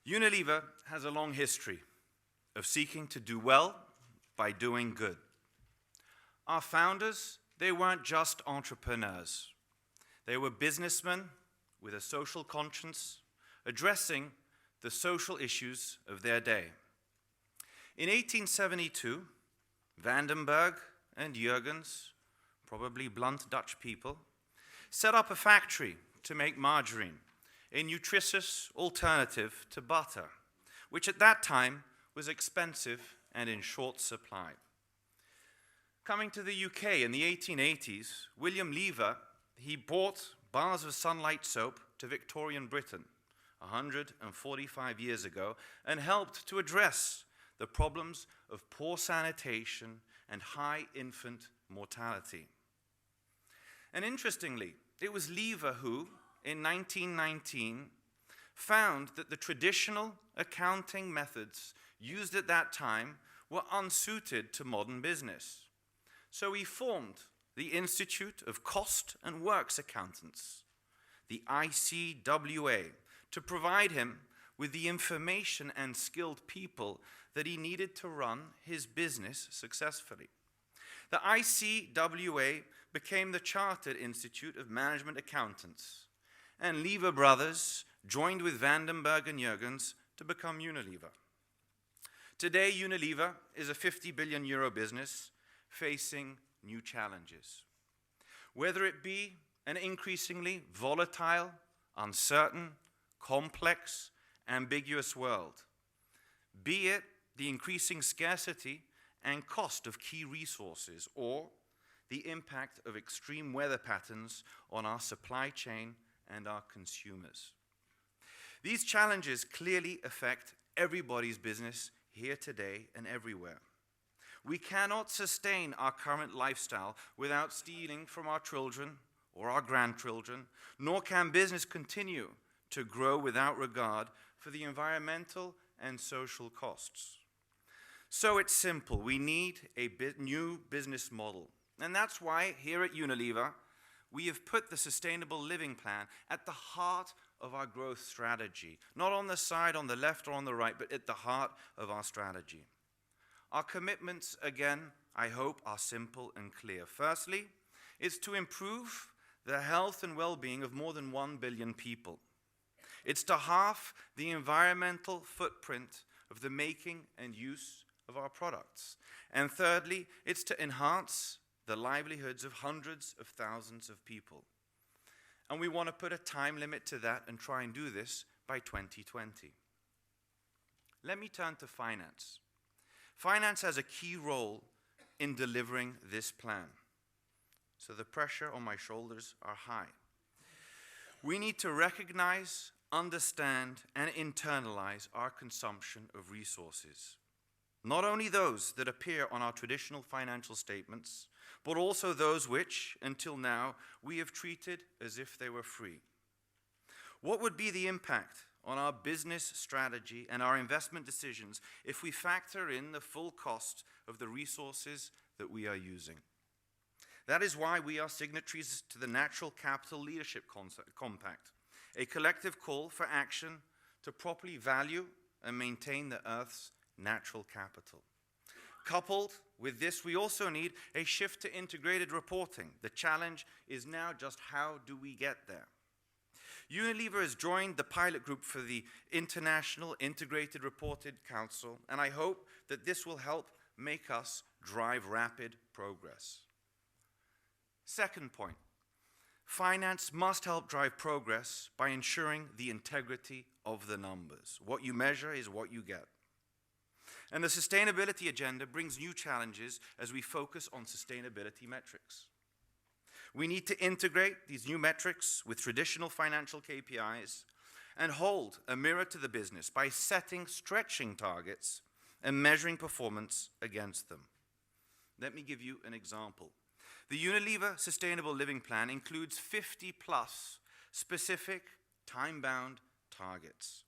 Unilever has a long history of seeking to do well by doing good. Our founders, they weren't just entrepreneurs. They were businessmen with a social conscience, addressing the social issues of their day. In 1872, Vandenberg and Jurgens, probably blunt Dutch people, set up a factory to make margarine, a nutritious alternative to butter, which at that time was expensive and in short supply. Coming to the UK in the 1880s, William Lever, he brought bars of Sunlight soap to Victorian Britain 145 years ago and helped to address the problems of poor sanitation and high infant mortality. And interestingly, it was Lever who, in 1919, found that the traditional accounting methods used at that time were unsuited to modern business. So he formed the Institute of Cost and Works Accountants, the ICWA, to provide him with the information and skilled people that he needed to run his business successfully. The ICWA became the Chartered Institute of Management Accountants, and Lever brothers joined with Vandenberg and Jurgens to become Unilever. Today, Unilever is a 50 billion euro business facing new challenges. Whether it be an increasingly volatile, uncertain, complex, ambiguous world, be it the increasing scarcity and cost of key resources, or the impact of extreme weather patterns on our supply chain and our consumers. These challenges clearly affect everybody's business here today and everywhere. We cannot sustain our current lifestyle without stealing from our children or our grandchildren, nor can business continue to grow without regard for the environmental and social costs. So it's simple. We need a new business model. And that's why here at Unilever, we have put the Sustainable Living Plan at the heart of our growth strategy. Not on the side, on the left or on the right, but at the heart of our strategy. Our commitments, again, I hope, are simple and clear. Firstly, it's to improve the health and well-being of more than 1 billion people. It's to halve the environmental footprint of the making and use of our products. And thirdly, it's to enhance the livelihoods of hundreds of thousands of people. And we want to put a time limit to that and try and do this by 2020. Let me turn to finance. Finance has a key role in delivering this plan. So the pressure on my shoulders are high. We need to recognize, understand, and internalize our consumption of resources. Not only those that appear on our traditional financial statements, but also those which, until now, we have treated as if they were free. What would be the impact on our business strategy and our investment decisions if we factor in the full cost of the resources that we are using? That is why we are signatories to the Natural Capital Leadership Compact, a collective call for action to properly value and maintain the Earth's natural capital. Coupled with this, we also need a shift to integrated reporting. The challenge is now just how do we get there? Unilever has joined the pilot group for the International Integrated Reporting Council, and I hope that this will help make us drive rapid progress. Second point, finance must help drive progress by ensuring the integrity of the numbers. What you measure is what you get. And the sustainability agenda brings new challenges as we focus on sustainability metrics. We need to integrate these new metrics with traditional financial KPIs and hold a mirror to the business by setting stretching targets and measuring performance against them. Let me give you an example. The Unilever Sustainable Living Plan includes 50+ specific time-bound targets.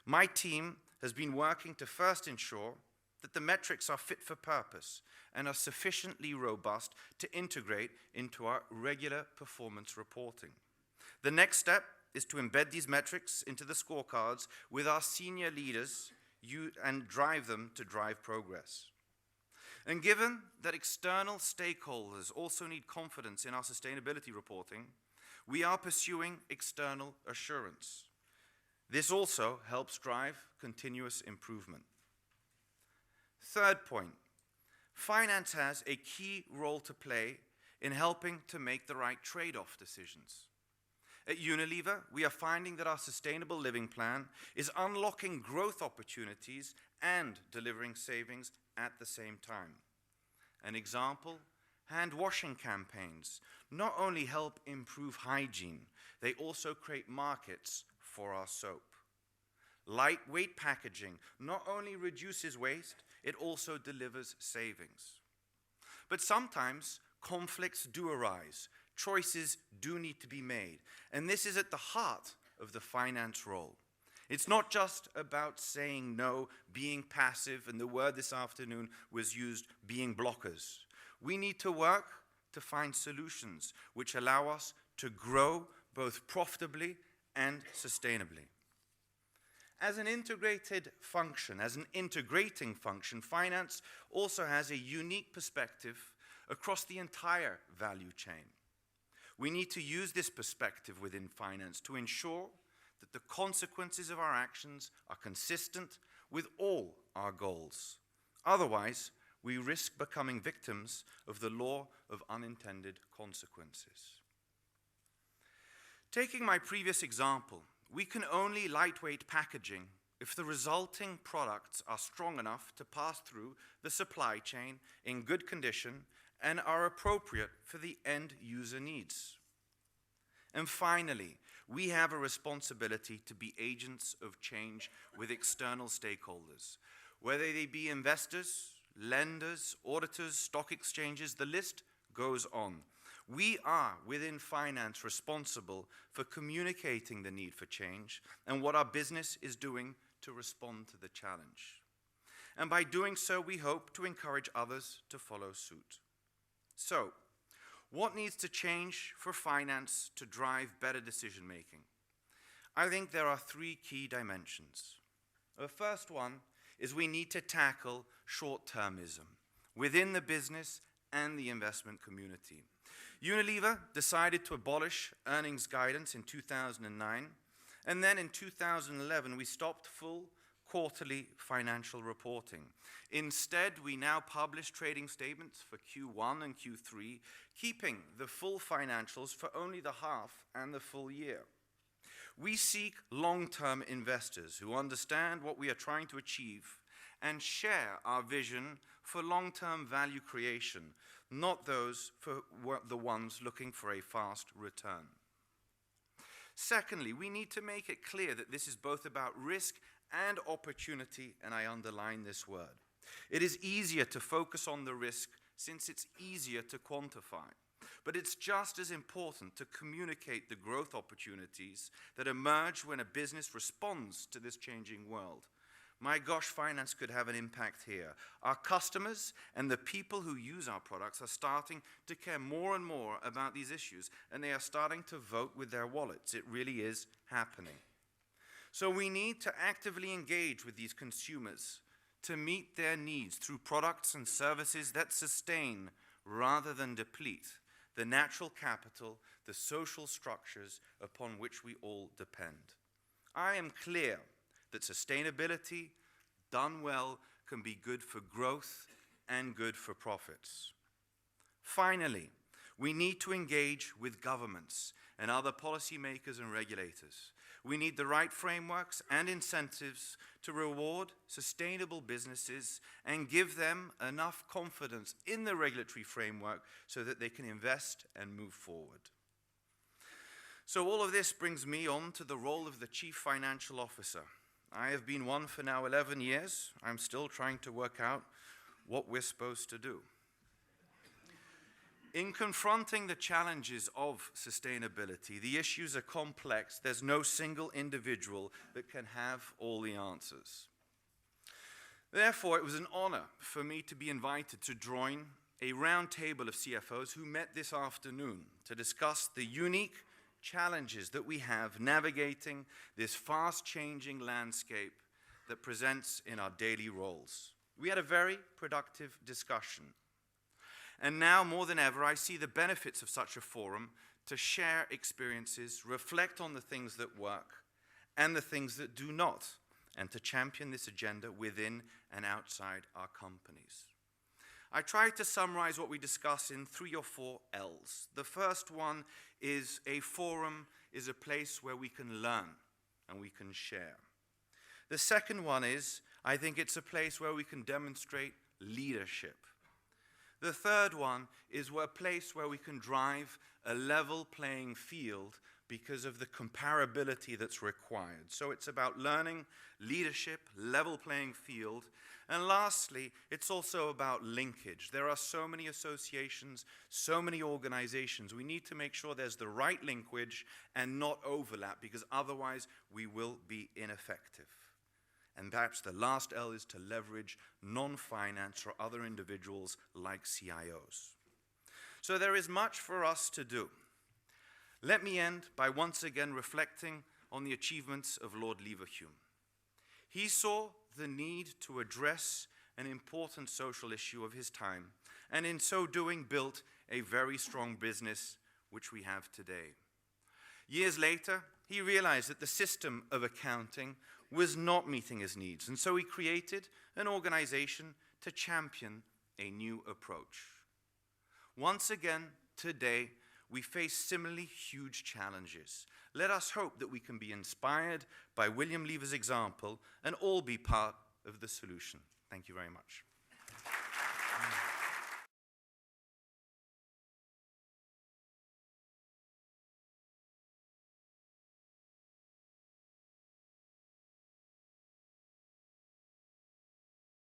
My team has been working to first ensure that the metrics are fit for purpose and are sufficiently robust to integrate into our regular performance reporting. The next step is to embed these metrics into the scorecards with our senior leaders and drive them to drive progress. And given that external stakeholders also need confidence in our sustainability reporting, we are pursuing external assurance. This also helps drive continuous improvement. Third point, finance has a key role to play in helping to make the right trade-off decisions. At Unilever, we are finding that our sustainable living plan is unlocking growth opportunities and delivering savings at the same time. An example, hand washing campaigns not only help improve hygiene, they also create markets for our soap. Lightweight packaging not only reduces waste, it also delivers savings. But sometimes conflicts do arise, choices do need to be made, and this is at the heart of the finance role. It's not just about saying no, being passive, and the word this afternoon was used, being blockers. We need to work to find solutions which allow us to grow both profitably and sustainably. As an integrated function, as an integrating function, finance also has a unique perspective across the entire value chain. We need to use this perspective within finance to ensure that the consequences of our actions are consistent with all our goals. Otherwise, we risk becoming victims of the law of unintended consequences. Taking my previous example, we can only lightweight packaging if the resulting products are strong enough to pass through the supply chain in good condition and are appropriate for the end user needs. And finally, we have a responsibility to be agents of change with external stakeholders, whether they be investors, lenders, auditors, stock exchanges, the list goes on. We are, within finance, responsible for communicating the need for change and what our business is doing to respond to the challenge. And by doing so, we hope to encourage others to follow suit. So, what needs to change for finance to drive better decision making? I think there are three key dimensions. The first one is we need to tackle short-termism within the business and the investment community. Unilever decided to abolish earnings guidance in 2009, and then in 2011 we stopped full quarterly financial reporting. Instead, we now publish trading statements for Q1 and Q3, keeping the full financials for only the half and the full year. We seek long-term investors who understand what we are trying to achieve and share our vision for long-term value creation, not those for the ones looking for a fast return. Secondly, we need to make it clear that this is both about risk and opportunity, and I underline this word. It is easier to focus on the risk since it's easier to quantify. But it's just as important to communicate the growth opportunities that emerge when a business responds to this changing world. My gosh, finance could have an impact here. Our customers and the people who use our products are starting to care more and more about these issues, and they are starting to vote with their wallets. It really is happening. So we need to actively engage with these consumers to meet their needs through products and services that sustain rather than deplete the natural capital, the social structures upon which we all depend. I am clear that sustainability, done well, can be good for growth and good for profits. Finally, we need to engage with governments and other policymakers and regulators. We need the right frameworks and incentives to reward sustainable businesses and give them enough confidence in the regulatory framework so that they can invest and move forward. So all of this brings me on to the role of the Chief Financial Officer. I have been one for now 11 years. I'm still trying to work out what we're supposed to do. In confronting the challenges of sustainability, the issues are complex. There's no single individual that can have all the answers. Therefore, it was an honor for me to be invited to join a round table of CFOs who met this afternoon to discuss the unique challenges that we have navigating this fast-changing landscape that presents in our daily roles. We had a very productive discussion. And now, more than ever, I see the benefits of such a forum to share experiences, reflect on the things that work and the things that do not, and to champion this agenda within and outside our companies. I tried to summarize what we discuss in 3 or 4 L's. The first one is a forum is a place where we can learn and we can share. The second one is, I think it's a place where we can demonstrate leadership. The third one is a place where we can drive a level playing field because of the comparability that's required. So it's about learning, leadership, level playing field. And lastly, it's also about linkage. There are so many associations, so many organizations. We need to make sure there's the right linkage and not overlap, because otherwise we will be ineffective. And perhaps the last L is to leverage non-finance or other individuals like CIOs. So there is much for us to do. Let me end by once again reflecting on the achievements of Lord Leverhulme. He saw the need to address an important social issue of his time, and in so doing built a very strong business which we have today. Years later, he realized that the system of accounting was not meeting his needs, and so he created an organization to champion a new approach. Once again, today, we face similarly huge challenges. Let us hope that we can be inspired by William Lever's example and all be part of the solution. Thank you very much.